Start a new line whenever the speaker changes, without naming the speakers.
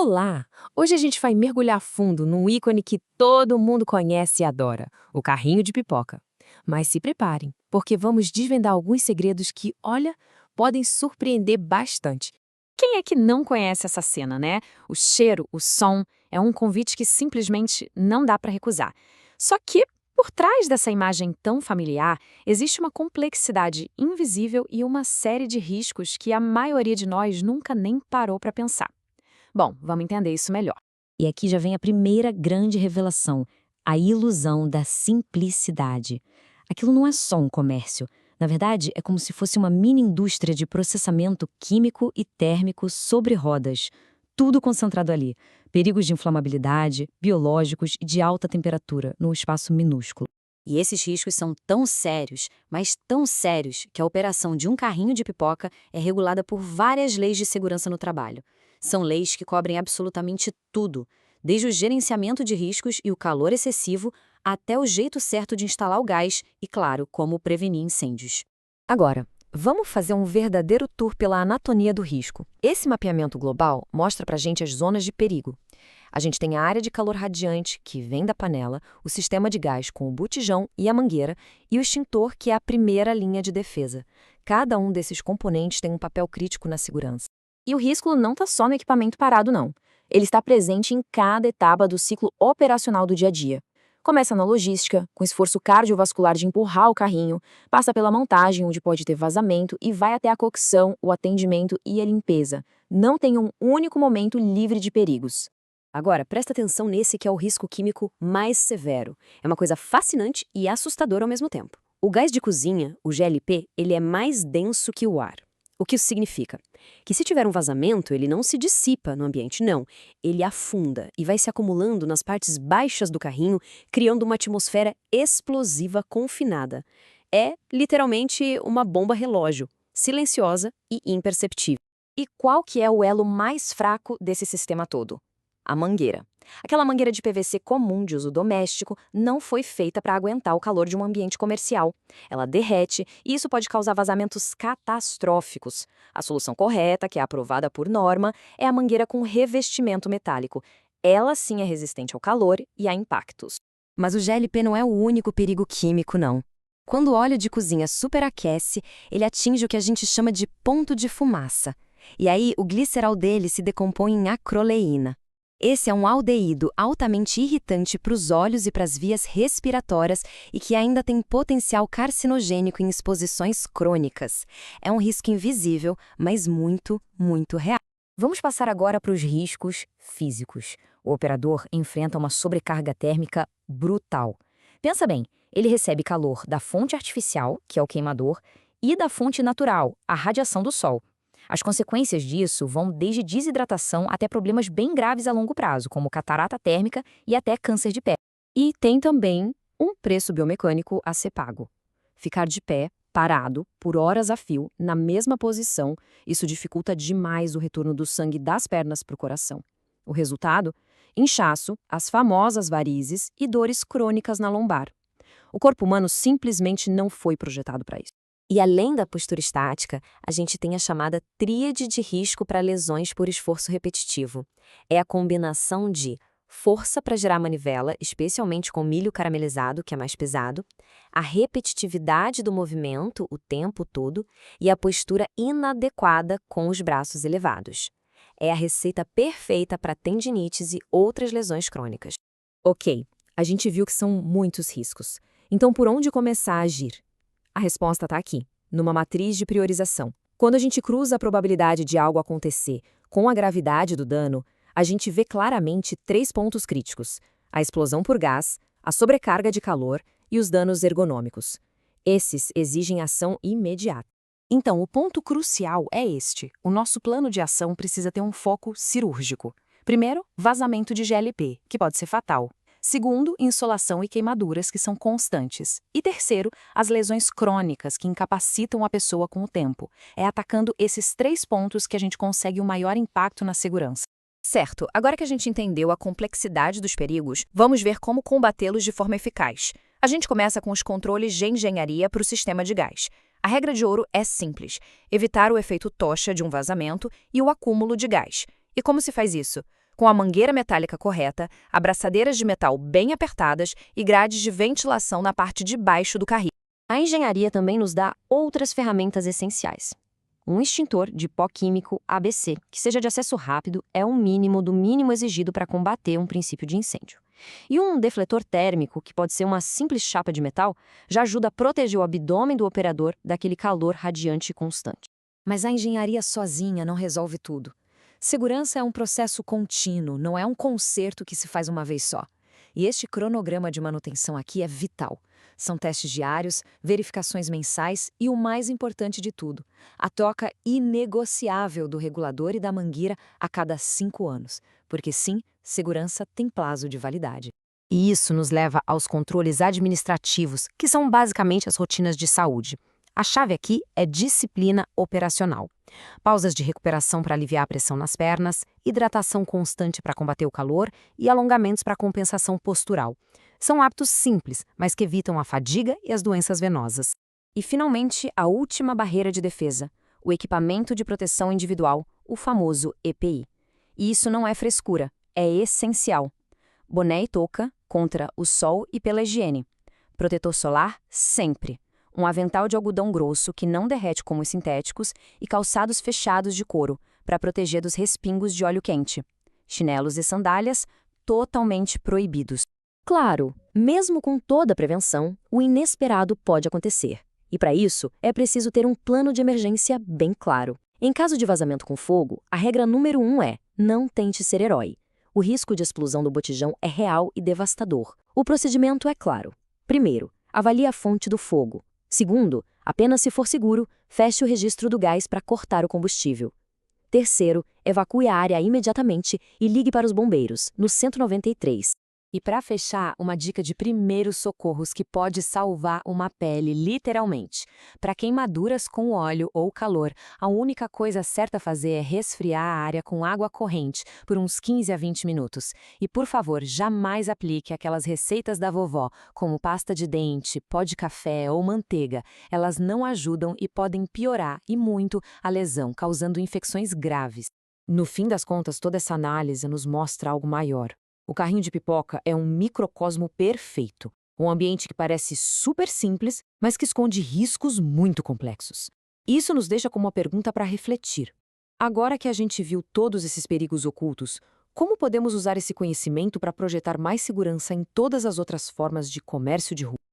Olá! Hoje a gente vai mergulhar fundo num ícone que todo mundo conhece e adora, o carrinho de pipoca. Mas se preparem, porque vamos desvendar alguns segredos que, olha, podem surpreender bastante.
Quem é que não conhece essa cena, né? O cheiro, o som, é um convite que simplesmente não dá para recusar. Só que, por trás dessa imagem tão familiar, existe uma complexidade invisível e uma série de riscos que a maioria de nós nunca nem parou para pensar. Bom, vamos entender isso melhor.
E aqui já vem a primeira grande revelação, a ilusão da simplicidade. Aquilo não é só um comércio. Na verdade, é como se fosse uma mini indústria de processamento químico e térmico sobre rodas. Tudo concentrado ali. Perigos de inflamabilidade, biológicos e de alta temperatura, num espaço minúsculo.
E esses riscos são tão sérios, mas tão sérios, que a operação de um carrinho de pipoca é regulada por várias leis de segurança no trabalho. São leis que cobrem absolutamente tudo, desde o gerenciamento de riscos e o calor excessivo, até o jeito certo de instalar o gás e, claro, como prevenir incêndios.
Agora, vamos fazer um verdadeiro tour pela anatomia do risco. Esse mapeamento global mostra pra gente as zonas de perigo. A gente tem a área de calor radiante, que vem da panela, o sistema de gás com o botijão e a mangueira, e o extintor, que é a primeira linha de defesa. Cada um desses componentes tem um papel crítico na segurança.
E o risco não está só no equipamento parado, não. Ele está presente em cada etapa do ciclo operacional do dia a dia. Começa na logística, com esforço cardiovascular de empurrar o carrinho, passa pela montagem, onde pode ter vazamento, e vai até a cocção, o atendimento e a limpeza. Não tem um único momento livre de perigos.
Agora, presta atenção nesse que é o risco químico mais severo. É uma coisa fascinante e assustadora ao mesmo tempo. O gás de cozinha, o GLP, ele é mais denso que o ar. O que isso significa? Que se tiver um vazamento, ele não se dissipa no ambiente, não. Ele afunda e vai se acumulando nas partes baixas do carrinho, criando uma atmosfera explosiva confinada. É, literalmente, uma bomba relógio, silenciosa e imperceptível.
E qual que é o elo mais fraco desse sistema todo? A mangueira. Aquela mangueira de PVC comum de uso doméstico não foi feita para aguentar o calor de um ambiente comercial. Ela derrete e isso pode causar vazamentos catastróficos. A solução correta, que é aprovada por norma, é a mangueira com revestimento metálico. Ela sim é resistente ao calor e a impactos.
Mas o GLP não é o único perigo químico, não. Quando o óleo de cozinha superaquece, ele atinge o que a gente chama de ponto de fumaça. E aí, o glicerol dele se decompõe em acroleína. Esse é um aldeído altamente irritante para os olhos e para as vias respiratórias e que ainda tem potencial carcinogênico em exposições crônicas. É um risco invisível, mas muito, muito real.
Vamos passar agora para os riscos físicos. O operador enfrenta uma sobrecarga térmica brutal. Pensa bem, ele recebe calor da fonte artificial, que é o queimador, e da fonte natural, a radiação do sol. As consequências disso vão desde desidratação até problemas bem graves a longo prazo, como catarata térmica e até câncer de pele.
E tem também um preço biomecânico a ser pago. Ficar de pé, parado, por horas a fio, na mesma posição, isso dificulta demais o retorno do sangue das pernas para o coração. O resultado? Inchaço, as famosas varizes e dores crônicas na lombar. O corpo humano simplesmente não foi projetado para isso.
E além da postura estática, a gente tem a chamada tríade de risco para lesões por esforço repetitivo. É a combinação de força para girar a manivela, especialmente com milho caramelizado, que é mais pesado, a repetitividade do movimento o tempo todo e a postura inadequada com os braços elevados. É a receita perfeita para tendinites e outras lesões crônicas.
Ok, a gente viu que são muitos riscos. Então, por onde começar a agir? A resposta está aqui, numa matriz de priorização. Quando a gente cruza a probabilidade de algo acontecer com a gravidade do dano, a gente vê claramente 3 pontos críticos: a explosão por gás, a sobrecarga de calor e os danos ergonômicos. Esses exigem ação imediata.
Então, o ponto crucial é este. O nosso plano de ação precisa ter um foco cirúrgico. Primeiro, vazamento de GLP, que pode ser fatal. Segundo, insolação e queimaduras, que são constantes. E terceiro, as lesões crônicas, que incapacitam a pessoa com o tempo. É atacando esses 3 pontos que a gente consegue o maior impacto na segurança.
Certo, agora que a gente entendeu a complexidade dos perigos, vamos ver como combatê-los de forma eficaz. A gente começa com os controles de engenharia para o sistema de gás. A regra de ouro é simples: evitar o efeito tocha de um vazamento e o acúmulo de gás. E como se faz isso?
com a mangueira metálica correta, abraçadeiras de metal bem apertadas e grades de ventilação na parte de baixo do carrinho.
A engenharia também nos dá outras ferramentas essenciais. Um extintor de pó químico ABC, que seja de acesso rápido, é o mínimo do mínimo exigido para combater um princípio de incêndio. E um defletor térmico, que pode ser uma simples chapa de metal, já ajuda a proteger o abdômen do operador daquele calor radiante e constante.
Mas a engenharia sozinha não resolve tudo. Segurança é um processo contínuo, não é um conserto que se faz uma vez só. E este cronograma de manutenção aqui é vital. São testes diários, verificações mensais e o mais importante de tudo, a troca inegociável do regulador e da mangueira a cada 5 anos. Porque sim, segurança tem prazo de validade.
E isso nos leva aos controles administrativos, que são basicamente as rotinas de saúde. A chave aqui é disciplina operacional. Pausas de recuperação para aliviar a pressão nas pernas, hidratação constante para combater o calor e alongamentos para compensação postural. São hábitos simples, mas que evitam a fadiga e as doenças venosas.
E, finalmente, a última barreira de defesa, o equipamento de proteção individual, o famoso EPI. E isso não é frescura, é essencial. Boné e touca contra o sol e pela higiene. Protetor solar sempre. Um avental de algodão grosso que não derrete como os sintéticos e calçados fechados de couro, para proteger dos respingos de óleo quente. Chinelos e sandálias totalmente proibidos. Claro, mesmo com toda a prevenção, o inesperado pode acontecer. E para isso, é preciso ter um plano de emergência bem claro. Em caso de vazamento com fogo, a regra número 1 é: não tente ser herói. O risco de explosão do botijão é real e devastador. O procedimento é claro. Primeiro, avalie a fonte do fogo. Segundo, apenas se for seguro, feche o registro do gás para cortar o combustível. Terceiro, evacue a área imediatamente e ligue para os bombeiros, no 193.
E para fechar, uma dica de primeiros socorros que pode salvar uma pele, literalmente. Para queimaduras com óleo ou calor, a única coisa certa a fazer é resfriar a área com água corrente por uns 15 a 20 minutos. E, por favor, jamais aplique aquelas receitas da vovó, como pasta de dente, pó de café ou manteiga. Elas não ajudam e podem piorar, e muito, a lesão, causando infecções graves. No fim das contas, toda essa análise nos mostra algo maior. O carrinho de pipoca é um microcosmo perfeito. Um ambiente que parece super simples, mas que esconde riscos muito complexos. Isso nos deixa com uma pergunta para refletir. Agora que a gente viu todos esses perigos ocultos, como podemos usar esse conhecimento para projetar mais segurança em todas as outras formas de comércio de rua?